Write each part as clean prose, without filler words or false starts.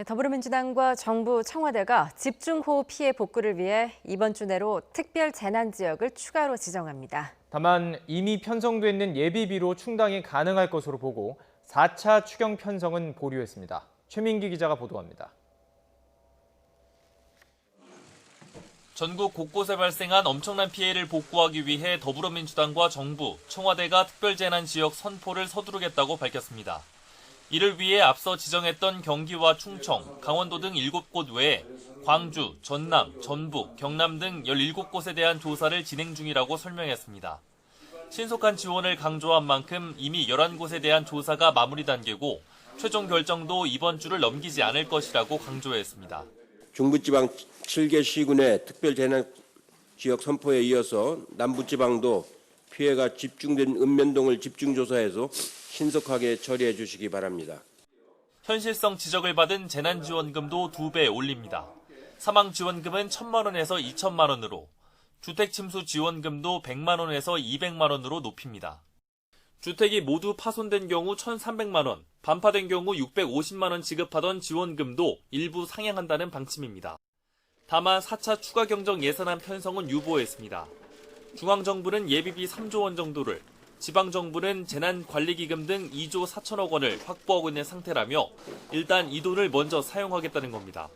더불어민주당과 정부, 청와대가 집중호우 피해 복구를 위해 이번 주 내로 특별 재난 지역을 추가로 지정합니다. 다만 이미 편성돼 있는 예비비로 충당이 가능할 것으로 보고 4차 추경 편성은 보류했습니다. 최민기 기자가 보도합니다. 전국 곳곳에 발생한 엄청난 피해를 복구하기 위해 더불어민주당과 정부, 청와대가 특별재난지역 선포를 서두르겠다고 밝혔습니다. 이를 위해 앞서 지정했던 경기와 충청, 강원도 등 7곳 외에 광주, 전남, 전북, 경남 등 17곳에 대한 조사를 진행 중이라고 설명했습니다. 신속한 지원을 강조한 만큼 이미 11곳에 대한 조사가 마무리 단계고 최종 결정도 이번 주를 넘기지 않을 것이라고 강조했습니다. 중부지방 7개 시군의 특별재난지역 선포에 이어서 남부지방도 피해가 집중된 읍면동을 집중조사해서 신속하게 처리해 주시기 바랍니다. 현실성 지적을 받은 재난지원금도 2배 올립니다. 사망지원금은 1,000만 원에서 2천만 원으로, 주택침수 지원금도 100만 원에서 200만 원으로 높입니다. 주택이 모두 파손된 경우 1,300만 원, 반파된 경우 650만 원 지급하던 지원금도 일부 상향한다는 방침입니다. 다만 4차 추가 경정 예산안 편성은 유보했습니다. 중앙정부는 예비비 3조 원 정도를, 지방정부는 재난관리기금 등 2조 4천억 원을 확보하고 있는 상태라며 일단 이 돈을 먼저 사용하겠다는 겁니다.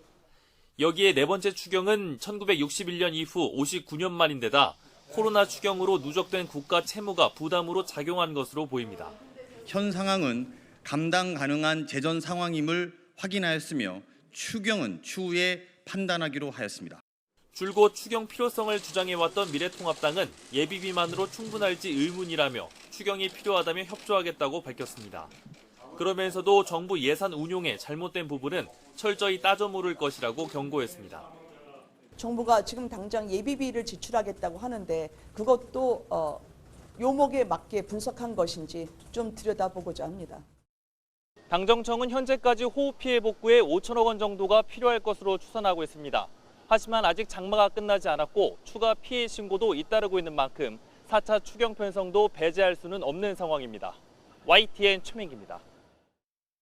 여기에 네 번째 추경은 1961년 이후 59년 만인데다 코로나 추경으로 누적된 국가 채무가 부담으로 작용한 것으로 보입니다. 현 상황은 감당 가능한 재정 상황임을 확인하였으며 추경은 추후에 판단하기로 하였습니다. 줄곧 추경 필요성을 주장해왔던 미래통합당은 예비비만으로 충분할지 의문이라며 추경이 필요하다며 협조하겠다고 밝혔습니다. 그러면서도 정부 예산 운용에 잘못된 부분은 철저히 따져 물을 것이라고 경고했습니다. 정부가 지금 당장 예비비를 지출하겠다고 하는데 그것도 요목에 맞게 분석한 것인지 좀 들여다보고자 합니다. 당정청은 현재까지 호우 피해 복구에 5천억 원 정도가 필요할 것으로 추산하고 있습니다. 하지만 아직 장마가 끝나지 않았고 추가 피해 신고도 잇따르고 있는 만큼 4차 추경 편성도 배제할 수는 없는 상황입니다. YTN 최민기입니다.